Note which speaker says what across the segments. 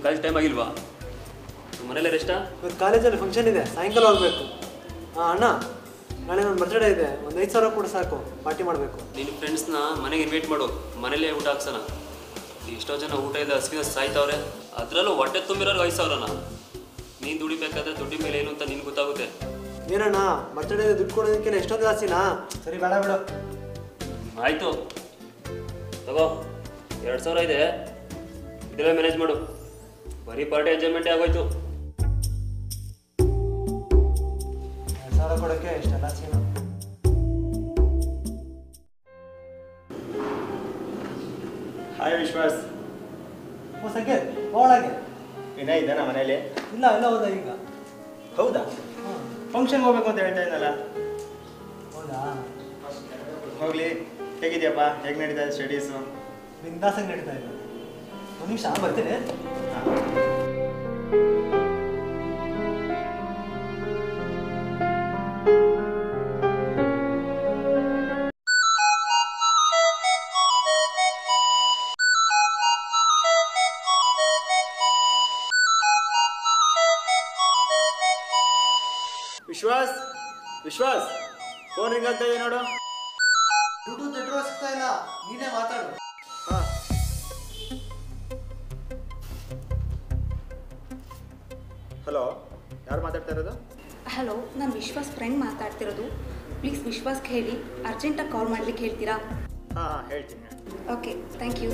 Speaker 1: College time ಆಗಿಲ್ವಾ? ಮನೇಲಿ ರೆಸ್ಟಾ?
Speaker 2: ಇವತ್ತು ಕಾಲೇಜಲ್ಲಿ ಫಂಕ್ಷನ್ ಇದೆ, ಸಾಯಂಕಾಲ ಹೋಗ್ಬೇಕು. ಅಣ್ಣ, ನಾಳೆ ನನ್ನ ಬರ್ತ್ಡೇ ಇದೆ, ಒಂದು 5,000 ಕೂಡ ಸಾಕು, ಪಾರ್ಟಿ ಮಾಡಬೇಕು.
Speaker 1: ನಿನ್ನ ಫ್ರೆಂಡ್ಸ್ನ ಮನೆಗೆ ಇನ್ವೈಟ್ ಮಾಡು, ಮನೇಲೇ ಊಟ ಹಾಕ್ಸೋಣ. ಎಷ್ಟೋ ಜನ ಊಟ ಇದೆ ಹಸಿದ ಸಾಯ್ತವ್ರೆ, ಅದರಲ್ಲೂ ಹೊಟ್ಟೆ ತುಂಬಿರೋರು 5,000ನ. ನೀನು ದುಡಿಬೇಕಾದ್ರೆ ದುಡ್ಡಿನ ಮೇಲೆ ಏನು ಅಂತ ನಿನ್ಗೆ ಗೊತ್ತಾಗುತ್ತೆ.
Speaker 2: ಏನಣ್ಣ, ಬರ್ತ್ಡೇ ದುಡ್ಡು ಕೊಡೋದಕ್ಕೆಲ್ಲ ಎಷ್ಟೊಂದು ಜಾಸ್ತಿನಾ? ಸರಿ, ಬೇಡ ಬಿಡು.
Speaker 1: ಆಯಿತು ತಗೋ, 2,000 ಇದೆ, ಇದೆಲ್ಲ ಮ್ಯಾನೇಜ್ ಮಾಡು. ಬರೀ ಪಾರ್ಟಿ ಎಂಜಾಯ್ಮೆಂಟೇ ಆಗೋಯ್ತು.
Speaker 2: 2,000 ಕೊಡೋಕ್ಕೆ ಇಷ್ಟೆಲ್ಲ ಸೀನು.
Speaker 3: ಹಾಯ್ ವಿಶ್ವಾಸ್.
Speaker 2: ಸಂಕೇತ್, ಒಳಗೆ
Speaker 3: ವಿನಯ್ ಇದ್ದಾನ ಮನೇಲಿ?
Speaker 2: ಇಲ್ಲ, ಎಲ್ಲ ಹೋದ ಈಗ.
Speaker 3: ಹೌದಾ? ಫಂಕ್ಷನ್ಗೆ ಹೋಗ್ಬೇಕು ಅಂತ ಹೇಳ್ತಾ ಇದ್ದಲ್ಲ.
Speaker 2: ಹೌದಾ?
Speaker 3: ಹೋಗ್ಲಿ. ಹೇಗಿದೆಯಪ್ಪ? ಹೇಗೆ ನಡೀತಾ ಇದೆ ಸ್ಟಡೀಸು?
Speaker 2: ಬಿಂದಾಸಾಗಿ ನಡೀತಾ ಇದೆ. ಒಂದು ನಿಮಿಷ ಬರ್ತೀನಿ.
Speaker 3: ವಿಶ್ವಾಸ್, ವಿಶ್ವಾಸ್, ಫೋನ್ ರಿಂಗ್ ಆಗ್ತಾ ಇದೆ ನೋಡು.
Speaker 2: ದುಡ್ಡು ನೆಟ್ವರ್ಕ್ ಸಿಗ್ತಾ ಇಲ್ಲ, ನೀನೇ ಮಾತಾಡು.
Speaker 3: ಹಲೋ, ಯಾರು ಮಾತಾಡ್ತಾ ಇರೋದು?
Speaker 4: ಹಲೋ, ನಾನು ವಿಶ್ವಾಸ್ ಫ್ರೆಂಡ್ ಮಾತಾಡ್ತಿರೋದು. ಪ್ಲೀಸ್ ವಿಶ್ವಾಸ್ಗೆ ಹೇಳಿ, ಅರ್ಜೆಂಟಾಗಿ ಕಾಲ್ ಮಾಡ್ಲಿಕ್ಕೆ ಹೇಳ್ತೀರಾ?
Speaker 3: ಹಾಂ, ಹೇಳ್ತೀನಿ.
Speaker 4: Okay, thank you.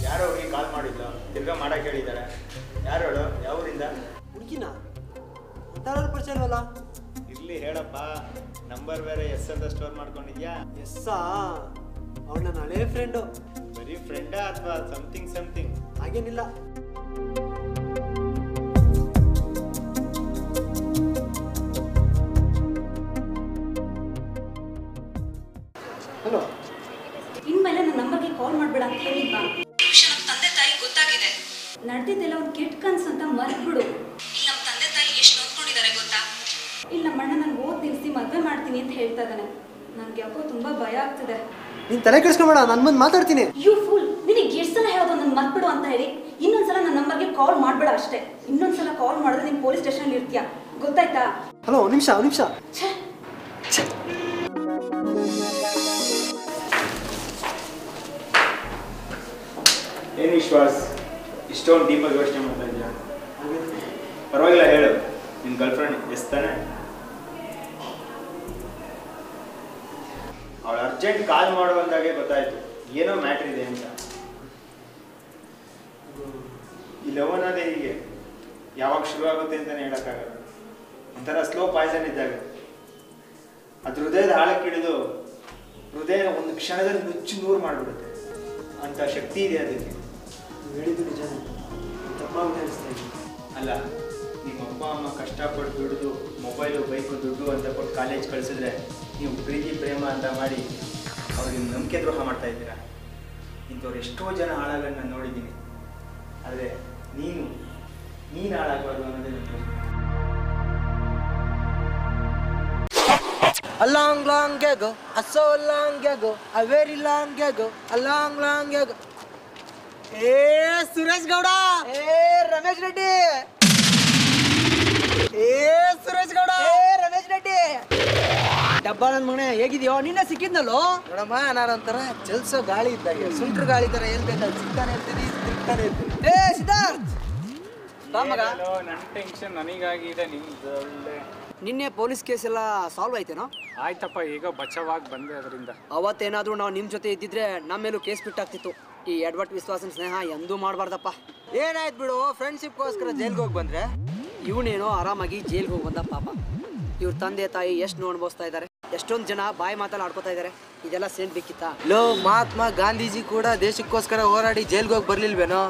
Speaker 3: ಯಾರೋ ಅವ್ರಿಗೆ ಕಾಲ್ ಮಾಡಿದ್ಲು, ತಿರ್ಗಾ ಮಾಡಕ್ಕೆ ಹೇಳಿದ್ದಾರೆ. ಯಾರು ಹೇಳು? ಯಾವ ಊರಿಂದ?
Speaker 2: ಹುಡುಗಿನ ಅಂತಾರಲ್ಲಿ ಪರಿಚಯ ಇಲ್ವಲ್ಲ?
Speaker 3: ಇರ್ಲಿ ಹೇಳಪ್ಪ. ನಂಬರ್ ಬೇರೆ ಎಸ್ ಅಂತ ಸ್ಟೋರ್ ಮಾಡ್ಕೊಂಡಿದ್ಯಾ?
Speaker 2: ಎಸ್ಸಾ? ಅವಳು ನನ್ನ ಹಳೇ ಫ್ರೆಂಡು.
Speaker 3: ಬರೀ ಫ್ರೆಂಡಾ ಅಥವಾ ಸಮಥಿಂಗ್ ಸಮಥಿಂಗ್?
Speaker 2: ಹಾಗೇನಿಲ್ಲ. ಹಲೋ,
Speaker 4: ಇನ್ಮೇಲೆ ನನ್ನ ನಂಬರ್ಗೆ ಕಾಲ್ ಮಾಡಬೇಡ ಅಂತ ಹೇಳಿಲ್ವಾ? ವಿಷಯ ನಮ್ಮ ತಂದೆ ತಾಯಿ ಗೊತ್ತಾಗಿದೆ. ನಡೆದಿದ್ದೆಲ್ಲ ಒಂದು ಕೆಟ್ಟ ಕನ್ಸು ಅಂತ ಮರೆತ್ಬಿಡು. ಇಲ್ಲಿ ನಮ್ಮ ತಂದೆ ತಾಯಿ ಎಷ್ಟು ನೋಡ್ಕೊಂಡಿದ್ದಾರೆ ಗೊತ್ತಾ? ಇಲ್ಲಿ ನಮ್ಮ ಅಣ್ಣ ನಾನು ಓದ್ ನಿಲ್ಲಿಸಿ ಮದುವೆ ಮಾಡ್ತೀನಿ ಅಂತ ಹೇಳ್ತಾ ಇದ್ದಾನೆ. ನನಗೆ ಯಾಕೋ ತುಂಬಾ ಭಯ ಆಗ್ತಿದೆ.
Speaker 2: ನೀನು ತಲೆ ಕೆಡಿಸ್ಕೊಬೇಡ, ನಾನು ಮುಂದೆ ಮಾತಾಡ್ತೀನಿ.
Speaker 4: ಯು ಫುಲ್, ನಿನಗೆ ಎಷ್ಟು ಸಲ ಹೇಳೋದು ನನ್ನ ಮರ್ತ್ಬಿಡು ಅಂತ ಹೇಳಿ? ಇನ್ನೊಂದ್ಸಲ ನನ್ನ ನಂಬರ್ಗೆ ಕಾಲ್ ಮಾಡಬೇಡ ಅಷ್ಟೇ. ಇನ್ನೊಂದ್ಸಲ ಕಾಲ್ ಮಾಡಿದ್ರೆ ನೀನು ಪೊಲೀಸ್ ಸ್ಟೇಷನ್ ಇರ್ತೀಯ, ಗೊತ್ತಾಯ್ತಾ?
Speaker 2: ಹಲೋ, ಒಂದು ನಿಮಿಷ.
Speaker 3: ಏನು ವಿಶ್ವಾಸ್, ಇಷ್ಟೊಂದು ಡೀಪಾಗಿ ಯೋಚನೆ ಮಾಡ್ತಾ ಇದೆಯಾ? ಪರವಾಗಿಲ್ಲ, ಹೇಳು. ನಿನ್ನ ಗರ್ಲ್ಫ್ರೆಂಡ್ ಎಸ್ತಾನೆ? ಅವಳು ಅರ್ಜೆಂಟ್ ಕಾಲ್ ಮಾಡುವಂದಾಗೆ ಗೊತ್ತಾಯ್ತು, ಏನೋ ಮ್ಯಾಟ್ರ್ ಇದೆ ಅಂತ. ಈ ಲವ್ ಅನ್ನೋದೇ ಹೀಗೆ, ಯಾವಾಗ ಶುರು ಆಗುತ್ತೆ ಅಂತಲೇ ಹೇಳೋಕ್ಕಾಗಲ್ಲ. ಒಂಥರ ಸ್ಲೋ ಪಾಯ್ಸನ್ ಇದ್ದಾಗ ಅದು ಹೃದಯದ ಆಳಕ್ಕಿಡಿದು ಹೃದಯ ಒಂದು ಕ್ಷಣದಲ್ಲಿ ನುಚ್ಚು ನೂರು ಮಾಡಿಬಿಡುತ್ತೆ. ಅಂಥ ಶಕ್ತಿ ಇದೆ ಅದಕ್ಕೆ.
Speaker 2: ಹೇಳಿದ್ದು ನಿಜನೇ, ತಪ್ಪಾಗಿ ಅನಿಸ್ತಾ ಇದೆ.
Speaker 3: ಅಲ್ಲ, ನಿಮ್ಮ ಅಪ್ಪ ಅಮ್ಮ ಕಷ್ಟಪಟ್ಟು ದುಡಿದು ಮೊಬೈಲು, ಬೈಕು, ದುಡ್ಡು ಅಂತ ಕೊಟ್ಟು ಕಾಲೇಜ್ ಕಳಿಸಿದ್ರೆ ನೀವು ಪ್ರೀತಿ ಪ್ರೇಮ ಅಂತ ಮಾಡಿ ಅವ್ರಿಗೆ ನಂಬಿಕೆ ದ್ರೋಹ ಮಾಡ್ತಾ ಇದ್ದೀರಾ. ಇಂಥವ್ರು ಎಷ್ಟೋ ಜನ ಹಾಳಾಗೋದು ನಾನು ನೋಡಿದ್ದೀನಿ. ಆದರೆ ನೀನು ಹಾಳಾಗಬಾರ್ದು ಅನ್ನೋದೇ ನನ್ನ.
Speaker 5: A long, long ago, a so long ago, a very long ago, a long, long ago. Suresh Gowda, Ramesh Reddy, Suresh Gowda, Ramesh Reddy. ಡಬ್ಬ ನನ್ನ ಮಗನೇ, ಹೇಗಿದ್ಯೋ? ನಿನ್ನೆ ಸಿಕ್ಕಿದ್ನಲ್ಲೋ ನೋಡಮ್ಮ. ನಾನೊಂಥರ ಚಲ್ಸೋ ಗಾಳಿ ಇದ್ದಾಗ, ಸುಂಟ್ರ ಗಾಳಿ ತರ ಏನ್ ಬೇಕಾದ್ರೆ ಸಿಗ್ತಾನೆ ಇರ್ತೀನಿ, ಸಿಗ್ತಾನೆ ಇರ್ತೀನಿ. ಸಿದ್ಧಾರ್ಥ್ ಮಗ,
Speaker 6: ನನ್ನ ಟೆನ್ಷನ್ ನನಗಾಗಿದೆ. ನಿಮ್ದು ಒಳ್ಳೆ
Speaker 5: ನಿನ್ನೆ ಪೊಲೀಸ್ ಕೇಸ್ ಎಲ್ಲ ಸಾಲ್ವ್ ಆಯ್ತೇನೋ?
Speaker 6: ಆಯ್ತಪ್ಪ, ಈಗ ಬಚಾವಾಗಿ ಬಂದೆ ಅದರಿಂದ.
Speaker 5: ಅವತ್ತೇನಾದ್ರೂ ನಾವು ನಿಮ್ಮ ಜೊತೆ ಇದ್ದಿದ್ರೆ ನಮ್ಮ ಮೇಲೂ ಕೇಸ್ ಬಿಟ್ಟಾಗ್ತಿತ್ತು. ಈ ಎಡ್ವರ್ಟ್ ವಿಶ್ವಾಸನ ಸ್ನೇಹ ಎಂದೂ ಮಾಡಬಾರ್ದಪ್ಪ. ಏನಾಯ್ತು ಬಿಡು, ಫ್ರೆಂಡ್ಶಿಪ್ಗೋಸ್ಕರ ಜೈಲ್ಗೆ ಹೋಗಿ ಬಂದ್ರೆ ಇವನೇನೋ ಆರಾಮಾಗಿ ಜೈಲ್ಗೆ ಹೋಗಿ ಬಂದ. ಪಾಪ ಇವ್ರ ತಂದೆ ತಾಯಿ ಎಷ್ಟು ಅನುಭವಿಸ್ತಾ ಇದ್ದಾರೆ, ಎಷ್ಟೊಂದು ಜನ ಬಾಯಿ ಮಾತಲ್ಲಿ ಆಡ್ಕೋತಾ ಇದ್ದಾರೆ. ಇದೆಲ್ಲ ಸೇನ್ ಬೇಕಿತ್ತ? ಲೋ, ಮಹಾತ್ಮ ಗಾಂಧೀಜಿ ಕೂಡ ದೇಶಕ್ಕೋಸ್ಕರ ಹೋರಾಡಿ ಜೈಲ್ಗೆ ಹೋಗಿ ಬರ್ಲಿಲ್ವೇನೋ?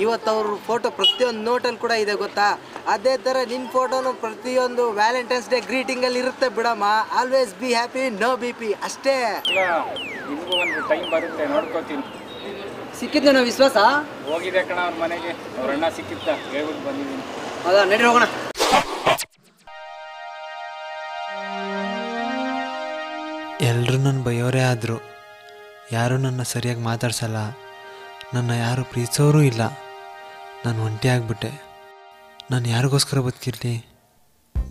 Speaker 5: ಇವತ್ತು ಅವ್ರ ಫೋಟೋ ಪ್ರತಿಯೊಂದು ನೋಟಲ್ಲಿ ಕೂಡ ಇದೆ ಗೊತ್ತಾ? ಅದೇ ಥರ ನಿನ್ನ ಫೋಟೋನು ಪ್ರತಿಯೊಂದು ವ್ಯಾಲೆಂಟೈನ್ಸ್ ಡೇ ಗ್ರೀಟಿಂಗಲ್ಲಿ ಇರುತ್ತೆ ಬಿಡಮ್ಮ. Always be happy, no BP ಅಷ್ಟೇ.
Speaker 6: ನಿಮಗೂ ಒಂದು ಟೈಮ್ ಬರುತ್ತೆ, ನೋಡ್ಕೋತೀನಿ.
Speaker 5: ಸಿಕ್ಕಿದ್ನೇನೋ ವಿಶ್ವಾಸ?
Speaker 6: ಹೋಗಿದೆ ಕಣ ಅವ್ರ ಮನೆಗೆ, ಅವ್ರ ಅಣ್ಣ ಸಿಕ್ಕಿದ್ದ, ಹೇಳ್ಬಿಟ್ಟು ಬಂದಿದ್ದೀನಿ.
Speaker 5: ಹೌದಾ, ನಡಿ ಹೋಗೋಣ.
Speaker 2: ನನ್ನ ಬೈಯೋರೇ ಆದರು. ಯಾರೂ ನನ್ನ ಸರಿಯಾಗಿ ಮಾತಾಡ್ಸಲ್ಲ, ನನ್ನ ಯಾರೂ ಪ್ರೀತಿಸೋರೂ ಇಲ್ಲ. ನಾನು ಒಂಟಿ ಆಗಿಬಿಟ್ಟೆ. ನಾನು ಯಾರಿಗೋಸ್ಕರ ಬದುಕಿರಲಿ?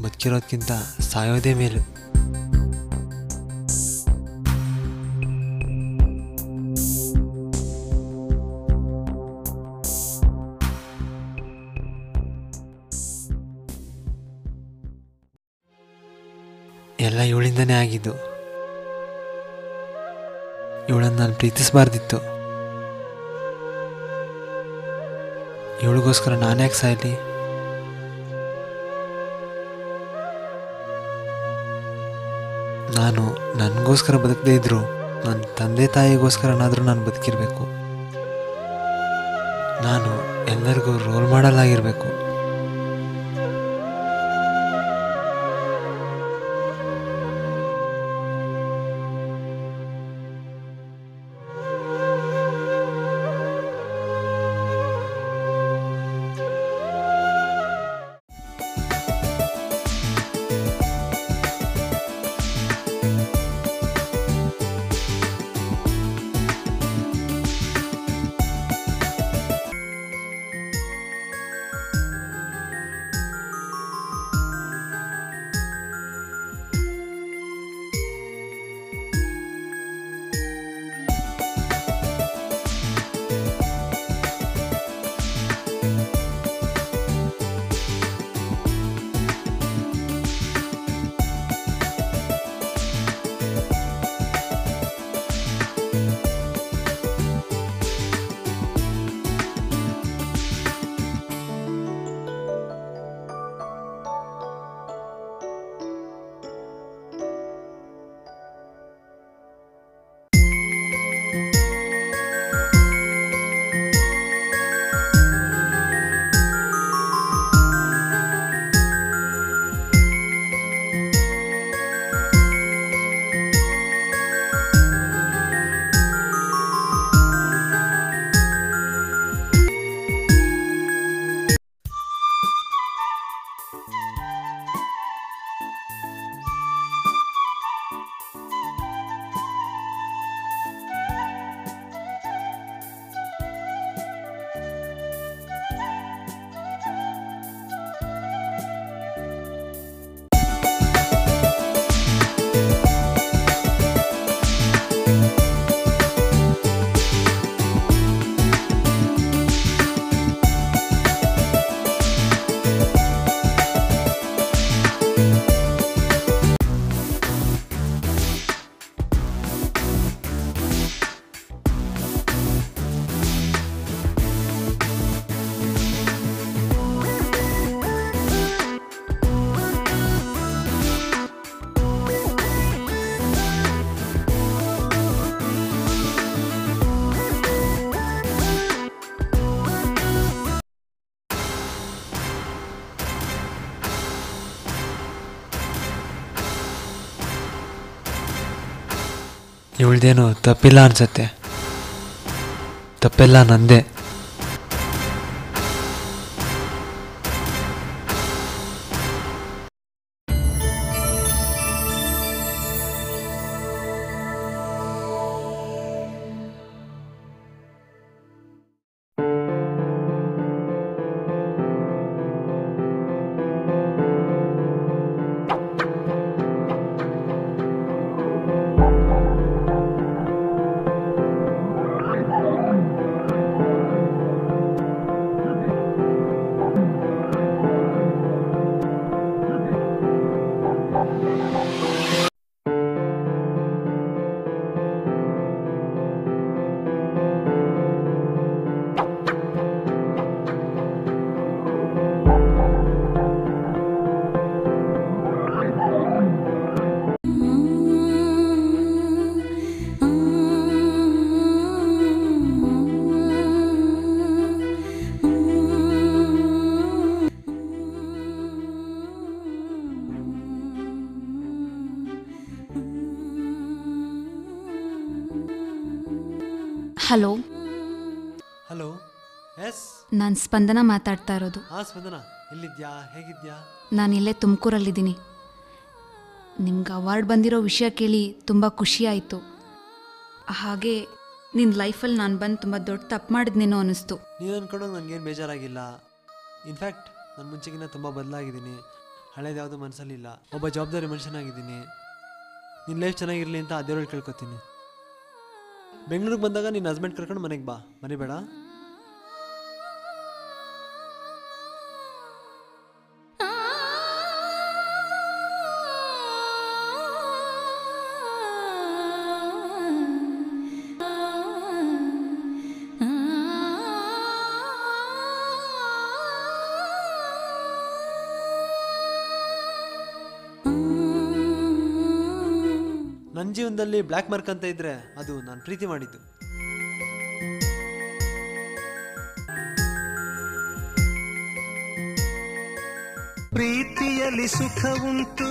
Speaker 2: ಬದುಕಿರೋದಕ್ಕಿಂತ ಸಾಯೋದೇ ಮೇಲು. ಎಲ್ಲ ಇವಳಿಂದನೇ ಆಗಿದ್ದು. ಇವಳನ್ನು ನಾನು ಪ್ರೀತಿಸಬಾರ್ದಿತ್ತು. ಇವಳಿಗೋಸ್ಕರ ನಾನ್ಯಾಕೆ ಸಾಯಲಿ? ನಾನು ನನಗೋಸ್ಕರ ಬದುಕದೇ ಇದ್ರು ನನ್ನ ತಂದೆ ತಾಯಿಗೋಸ್ಕರನಾದರೂ ನಾನು ಬದುಕಿರಬೇಕು. ನಾನು ಎಲ್ಲರಿಗೂ ರೋಲ್ ಮಾಡೆಲ್ ಆಗಿರಬೇಕು. ಇವಳ್ದೇನು ತಪ್ಪಿಲ್ಲ ಅನ್ಸತ್ತೆ. ತಪ್ಪೆಲ್ಲ ನಂದೇ.
Speaker 4: ಹಲೋ
Speaker 2: ಹಲೋ, ಎಸ್,
Speaker 4: ನಾನು ಸ್ಪಂದನ ಮಾತಾಡ್ತಾ ಇರೋದು.
Speaker 2: ಹಾಂ ಸ್ಪಂದನ, ಎಲ್ಲಿದ್ಯಾ? ಹೇಗಿದ್ಯಾ?
Speaker 4: ನಾನಿಲ್ಲೇ ತುಮಕೂರಲ್ಲಿದ್ದೀನಿ. ನಿಮ್ಗೆ ಅವಾರ್ಡ್ ಬಂದಿರೋ ವಿಷಯ ಕೇಳಿ ತುಂಬ ಖುಷಿ ಆಯಿತು. ಹಾಗೆ ನಿನ್ನ ಲೈಫಲ್ಲಿ ನಾನು ಬಂದು ತುಂಬ ದೊಡ್ಡ ತಪ್ಪು ಮಾಡಿದ್ನೇನೋ ಅನ್ನಿಸ್ತು.
Speaker 2: ನೀನು ಅಂದ್ಕೊಂಡೋಗಿ ನನಗೇನು ಬೇಜಾರಾಗಿಲ್ಲ. ಇನ್ಫ್ಯಾಕ್ಟ್ ನಾನು ಮುಂಚೆಗಿನ್ನ ತುಂಬ ಬದಲಾಗಿದ್ದೀನಿ. ಹಳೇದು ಯಾವುದೂ ಮನಸ್ಸಲ್ಲಿಲ್ಲ. ಒಬ್ಬ ಜವಾಬ್ದಾರಿ ಮನುಷ್ಯನಾಗಿದ್ದೀನಿ. ನಿನ್ನ ಲೈಫ್ ಚೆನ್ನಾಗಿರಲಿ ಅಂತ ದೇವ್ರಲ್ಲಿ ಕೇಳ್ಕೊತೀನಿ. ಬೆಂಗಳೂರಿಗೆ ಬಂದಾಗ ನಿನ್ನ ಹಸ್ಬೆಂಡ್ ಕರ್ಕೊಂಡು ಮನೆಗೆ ಬಾ, ಮರಿಬೇಡ. ನನ್ನ ಜೀವನದಲ್ಲಿ ಬ್ಲ್ಯಾಕ್ ಮಾರ್ಕ್ ಅಂತ ಇದ್ರೆ ಅದು ನಾನು ಪ್ರೀತಿ ಮಾಡಿದ್ದು.
Speaker 7: ಪ್ರೀತಿಯಲ್ಲಿ ಸುಖ ಉಂಟು,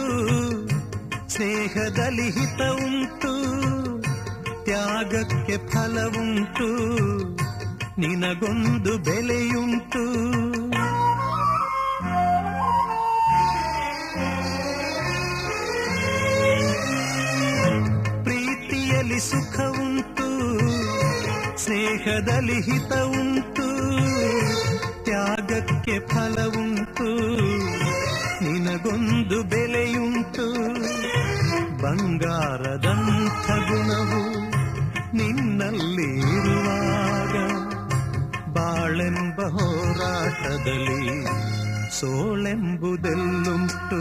Speaker 7: ಸ್ನೇಹದಲ್ಲಿ ಹಿತ ಉಂಟು, ತ್ಯಾಗಕ್ಕೆ ಫಲ ಉಂಟು, ನಿನಗೊಂದು ಬೆಲೆಯುಂಟು. ಪ್ರೀತಿಯಲ್ಲಿ ಸುಖ ಉಂಟು, ಸ್ನೇಹದಲ್ಲಿ ಹಿತ ಉಂಟು, ತ್ಯಾಗಕ್ಕೆ ಫಲ ಉಂಟು, ನಿನಗೊಂದು ಬೆಲೆಯುಂಟು. ಬಂಗಾರದಂಥ ಗುಣವು ನಿನ್ನಲ್ಲಿ ಇರುವಾಗ ಬಾಳೆಂಬ ಹೋರಾಟದಲ್ಲಿ ಸೋಳೆಂಬುದೆಲ್ಲುಂಟು.